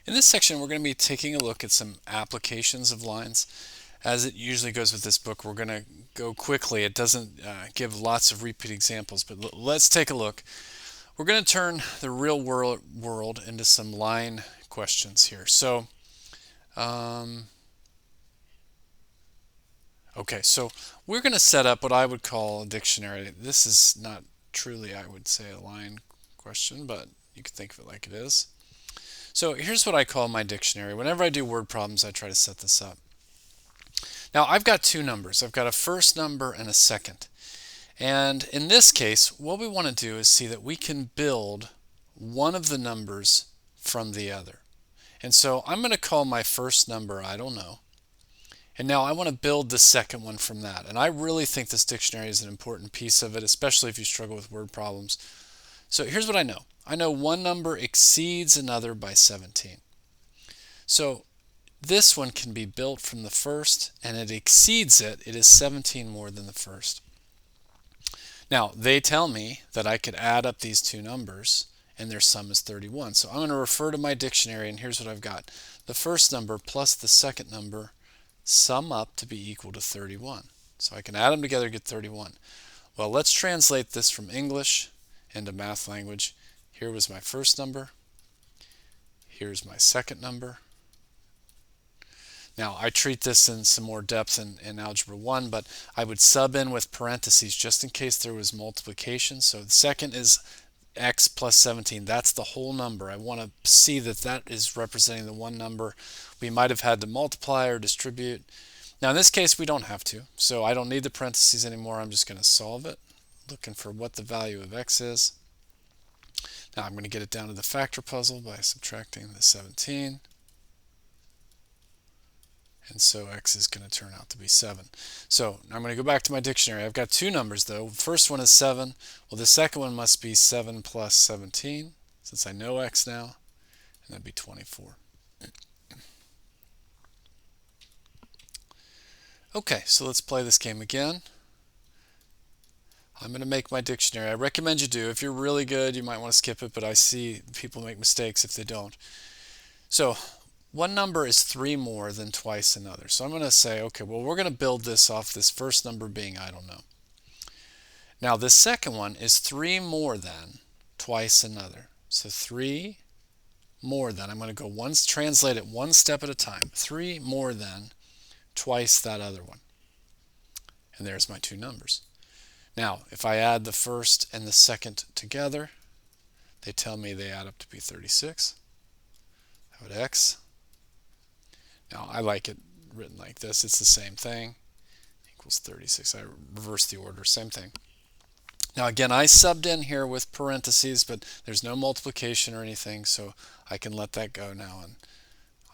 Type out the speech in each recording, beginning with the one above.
In this section, we're going to be taking a look at some applications of lines. As it usually goes with this book, we're going to go quickly. It doesn't give lots of repeat examples, but let's take a look. We're going to turn the real world into some line questions here. Okay, so we're going to set up what I would call a dictionary. This is not truly, I would say, a line question, but you could think of it like it is. So here's what I call my dictionary. Whenever I do word problems, I try to set this up. Now I've got two numbers. I've got a first number and a second. And in this case, what we want to do is see that we can build one of the numbers from the other. And so I'm going to call my first number, I don't know. And now I want to build the second one from that. And I really think this dictionary is an important piece of it, especially if you struggle with word problems. So here's what I know. I know one number exceeds another by 17. So this one can be built from the first, and it exceeds it. It is 17 more than the first. Now, they tell me that I could add up these two numbers, and their sum is 31. So I'm going to refer to my dictionary, and here's what I've got. The first number plus the second number sum up to be equal to 31. So I can add them together to get 31. Well, let's translate this from English into math language. Here was my first number. Here's my second number. Now, I treat this in some more depth in Algebra 1, but I would sub in with parentheses just in case there was multiplication. So the second is x plus 17. That's the whole number. I want to see that that is representing the one number. We might have had to multiply or distribute. Now, in this case, we don't have to. So I don't need the parentheses anymore. I'm just going to solve it, looking for what the value of x is. Now, I'm going to get it down to the factor puzzle by subtracting the 17. And so x is going to turn out to be 7. So I'm going to go back to my dictionary. I've got two numbers though. The first one is 7. Well, the second one must be 7 plus 17, since I know x now, and that'd be 24. Okay, so let's play this game again. I'm going to make my dictionary. I recommend you do. If you're really good, you might want to skip it, but I see people make mistakes if they don't. So one number is 3 more than twice another. So I'm going to say, okay, well, we're going to build this off this first number being, I don't know. Now, this second one is 3 more than twice another. So 3 more than, I'm going to go translate it one step at a time. 3 more than twice that other one. And there's my two numbers. Now, if I add the first and the second together, they tell me they add up to be 36. How about x? Now, I like it written like this. It's the same thing. Equals 36. I reverse the order. Same thing. Now, again, I subbed in here with parentheses, but there's no multiplication or anything, so I can let that go now. And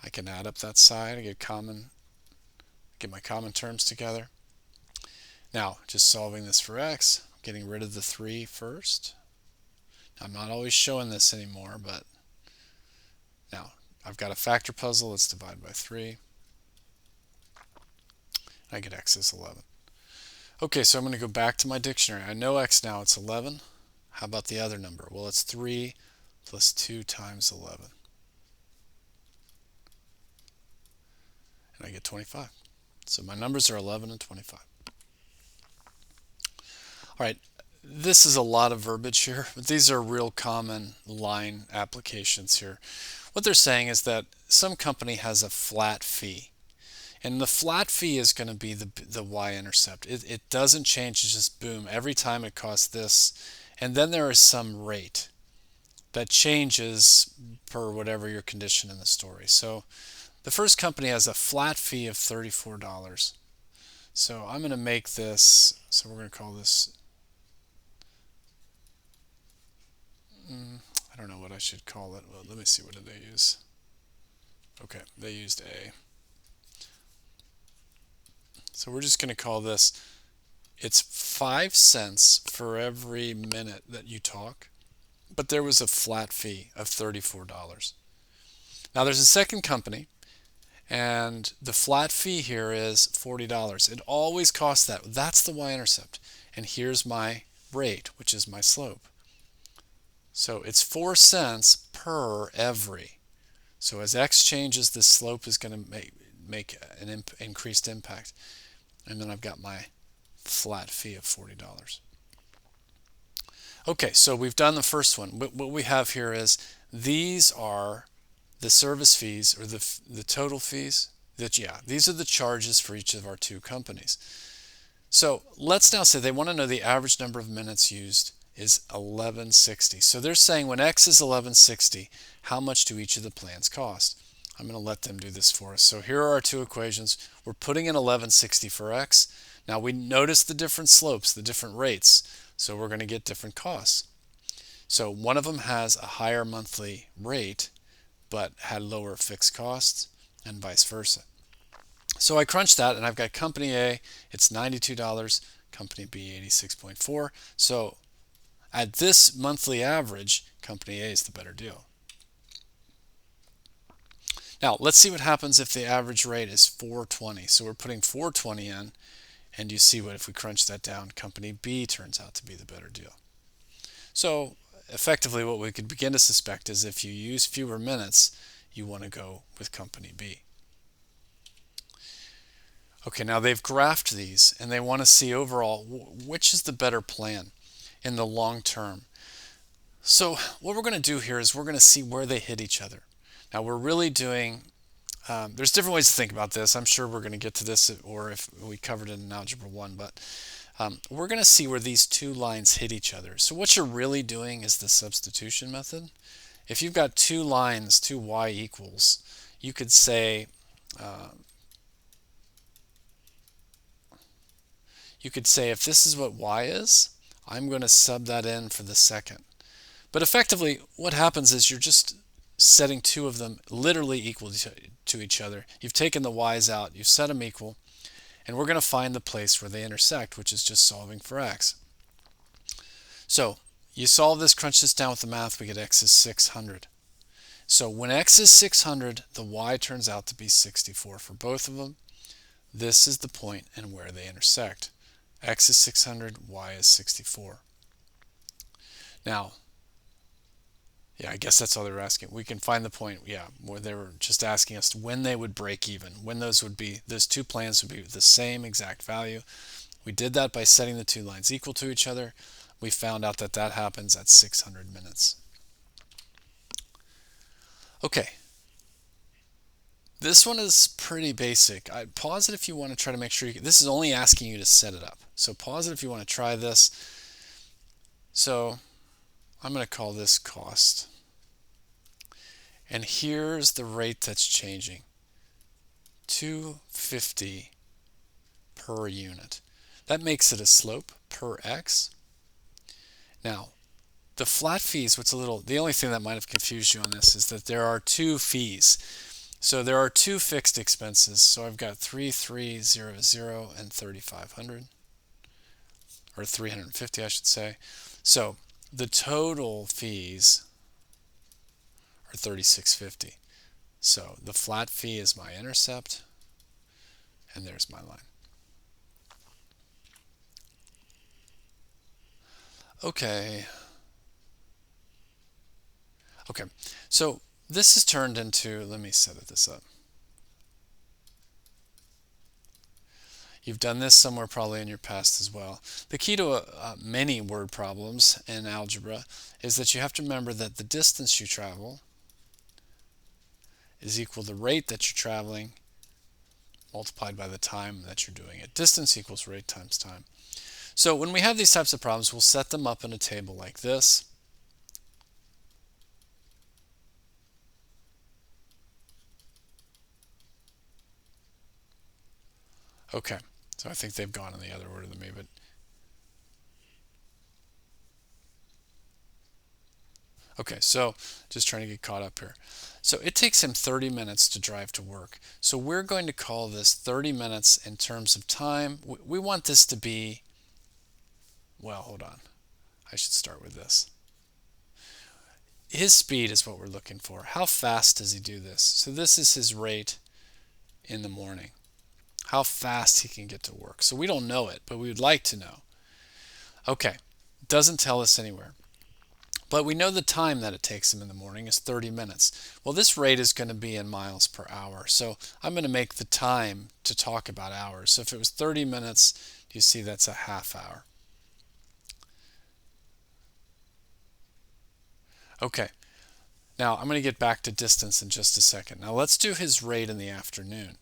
I can add up that side. I get my common terms together. Now, just solving this for x, getting rid of the 3 first. Now, I'm not always showing this anymore, but now I've got a factor puzzle. Let's divide by 3. I get x is 11. Okay, so I'm going to go back to my dictionary. I know x now, it's 11. How about the other number? Well, it's 3 plus 2 times 11. And I get 25. So my numbers are 11 and 25. All right, this is a lot of verbiage here, but these are real common line applications here. What they're saying is that some company has a flat fee. And the flat fee is going to be the y-intercept. It doesn't change, it's just boom. Every time it costs this. And then there is some rate that changes per whatever your condition in the story. So the first company has a flat fee of $34. So I'm going to make this, so we're going to call this, I don't know what I should call it. Well, let me see, what did they use? Okay, they used A. So we're just going to call this, it's 5 cents for every minute that you talk, but there was a flat fee of $34. Now there's a second company, and the flat fee here is $40. It always costs that. That's the y-intercept. And here's my rate, which is my slope. So it's 4 cents per every. So as x changes, this slope is going to make an increased impact. And then I've got my flat fee of $40. Okay, so we've done the first one. What we have here is these are the service fees, or the total fees. These are the charges for each of our two companies. So let's now say they want to know the average number of minutes used is 1160. So they're saying when X is 1160, how much do each of the plans cost? I'm going to let them do this for us. So here are our two equations. We're putting in 1160 for X. Now we notice the different slopes, the different rates. So we're going to get different costs. So one of them has a higher monthly rate, but had lower fixed costs, and vice versa. So I crunched that, and I've got company A, it's $92, company B, 86.4. So at this monthly average, company A is the better deal. Now let's see what happens if the average rate is 420. So we're putting 420 in, and you see what if we crunch that down, company B turns out to be the better deal. So effectively what we could begin to suspect is if you use fewer minutes, you want to go with company B. Okay, now they've graphed these and they want to see overall which is the better plan in the long term. So what we're going to do here is we're going to see where they hit each other. Now we're really doing, there's different ways to think about this. I'm sure we're going to get to this, or if we covered it in Algebra 1, but we're going to see where these two lines hit each other. So what you're really doing is the substitution method. If you've got two lines, two y equals, you could say, if this is what y is, I'm going to sub that in for the second. But effectively, what happens is you're just setting two of them literally equal to each other. You've taken the y's out, you've set them equal, and we're going to find the place where they intersect, which is just solving for x. So you solve this, crunch this down with the math, we get x is 600. So when x is 600, the y turns out to be 64 for both of them. This is the point and where they intersect. X is 600, y is 64. Now, I guess that's all they were asking. We can find the point, where they were just asking us when they would break even, when those two plans would be the same exact value. We did that by setting the two lines equal to each other. We found out that that happens at 600 minutes. Okay. This one is pretty basic. I'd pause it if you want to try to make sure this is only asking you to set it up. So pause it if you want to try this. So I'm going to call this cost. And here's the rate that's changing. $2.50 per unit. That makes it a slope per x. Now, the flat fees, the only thing that might have confused you on this is that there are two fees. So there are two fixed expenses. So I've got 3300 and 3500, or 350 I should say. So the total fees are 3650. So the flat fee is my intercept, and there's my line. Okay, so this is turned into, let me set this up. You've done this somewhere probably in your past as well. The key to many word problems in algebra is that you have to remember that the distance you travel is equal to the rate that you're traveling multiplied by the time that you're doing it. Distance equals rate times time. So when we have these types of problems, we'll set them up in a table like this. Okay, so I think they've gone in the other order than me, but okay, so just trying to get caught up here. So it takes him 30 minutes to drive to work. So we're going to call this 30 minutes in terms of time. We want this to be, well, hold on. I should start with this. His speed is what we're looking for. How fast does he do this? So this is his rate in the morning. How fast he can get to work. So we don't know it, but we would like to know. Okay, doesn't tell us anywhere. But we know the time that it takes them in the morning is 30 minutes. Well, this rate is going to be in miles per hour. So I'm going to make the time to talk about hours. So if it was 30 minutes, you see that's a half hour. Okay, now I'm going to get back to distance in just a second. Now let's do his rate in the afternoon.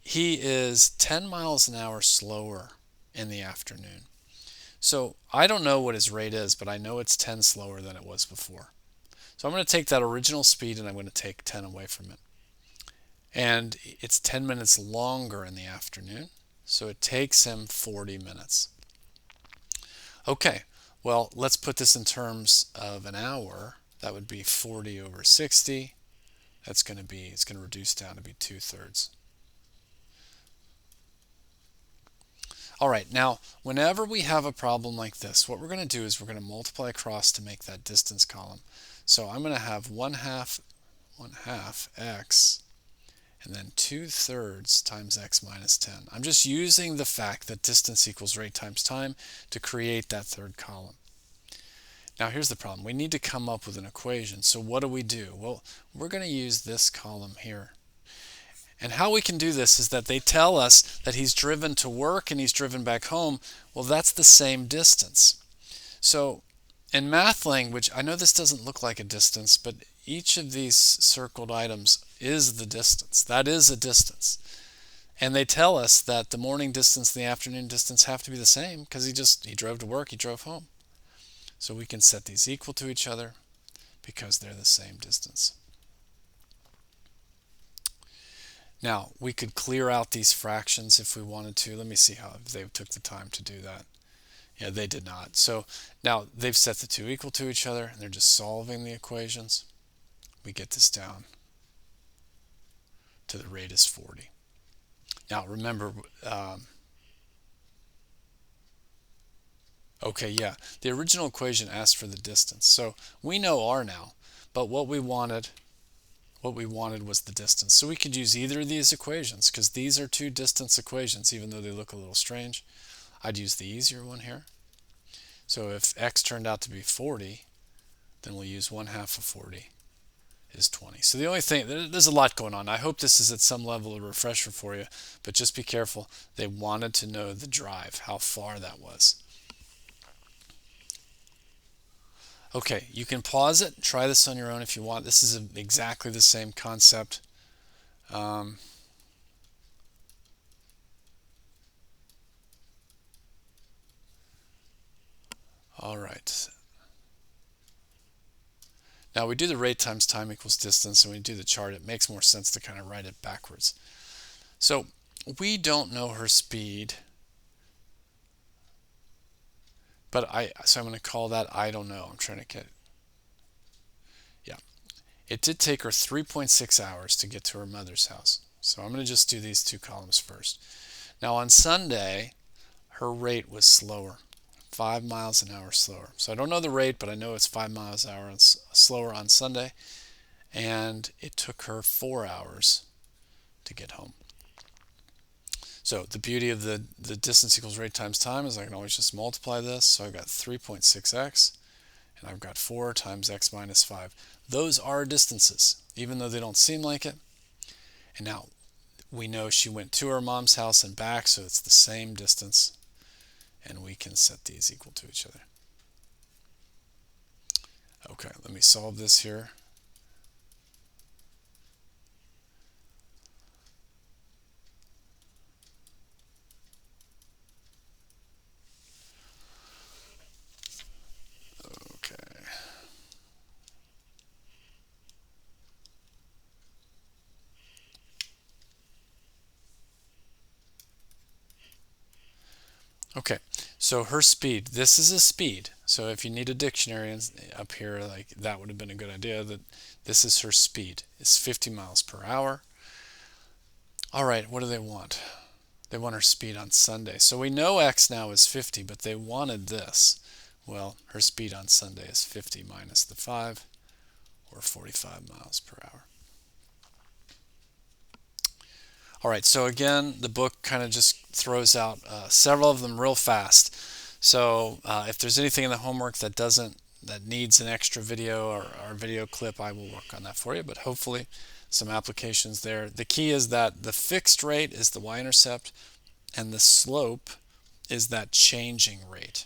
He is 10 miles an hour slower in the afternoon. So I don't know what his rate is, but I know it's 10 slower than it was before. So I'm going to take that original speed and I'm going to take 10 away from it. And it's 10 minutes longer in the afternoon, so it takes him 40 minutes. Okay, well, let's put this in terms of an hour. That would be 40 over 60. It's going to reduce down to be 2/3. All right, now whenever we have a problem like this, what we're going to do is we're going to multiply across to make that distance column. So I'm going to have 1/2 x and then 2/3 times x minus 10. I'm just using the fact that distance equals rate times time to create that third column. Now here's the problem. We need to come up with an equation. So what do? Well, we're going to use this column here. And how we can do this is that they tell us that he's driven to work and he's driven back home. Well, that's the same distance. So in math language, I know this doesn't look like a distance, but each of these circled items is the distance. That is a distance. And they tell us that the morning distance and the afternoon distance have to be the same because he drove to work, he drove home. So we can set these equal to each other because they're the same distance. Now, we could clear out these fractions if we wanted to. Let me see how they took the time to do that. Yeah, they did not. So now they've set the two equal to each other, and they're just solving the equations. We get this down to the rate is 40. Now, remember, okay, yeah, the original equation asked for the distance. So we know r now, but what we wanted was the distance. So we could use either of these equations because these are two distance equations, even though they look a little strange. I'd use the easier one here. So if x turned out to be 40, then we'll use 1/2 of 40 is 20. So the only thing, there's a lot going on. I hope this is at some level a refresher for you, but just be careful. They wanted to know the drive, how far that was. Okay, you can pause it, try this on your own if you want. This is exactly the same concept. All right. Now we do the rate times time equals distance, and when we do the chart, it makes more sense to kind of write it backwards. So we don't know her speed, but so I'm going to call that I don't know. I'm trying to get, yeah. It did take her 3.6 hours to get to her mother's house. So I'm going to just do these two columns first. Now on Sunday, her rate was slower, 5 miles an hour slower. So I don't know the rate, but I know it's 5 miles an hour slower on Sunday. And it took her 4 hours to get home. So the beauty of the distance equals rate times time is I can always just multiply this. So I've got 3.6x and I've got 4 times x minus 5. Those are distances, even though they don't seem like it. And now we know she went to her mom's house and back, so it's the same distance. And we can set these equal to each other. Okay, let me solve this here. Okay, so her speed, this is a speed. So if you need a dictionary up here, like that would have been a good idea, that this is her speed. It's 50 miles per hour. All right, what do they want? They want her speed on Sunday. So we know x now is 50, but they wanted this. Well, her speed on Sunday is 50 minus the 5, or 45 miles per hour. All right, so again, the book kind of just throws out several of them real fast. So if there's anything in the homework that doesn't that needs an extra video or video clip, I will work on that for you, but hopefully some applications there. The key is that the fixed rate is the y-intercept and the slope is that changing rate.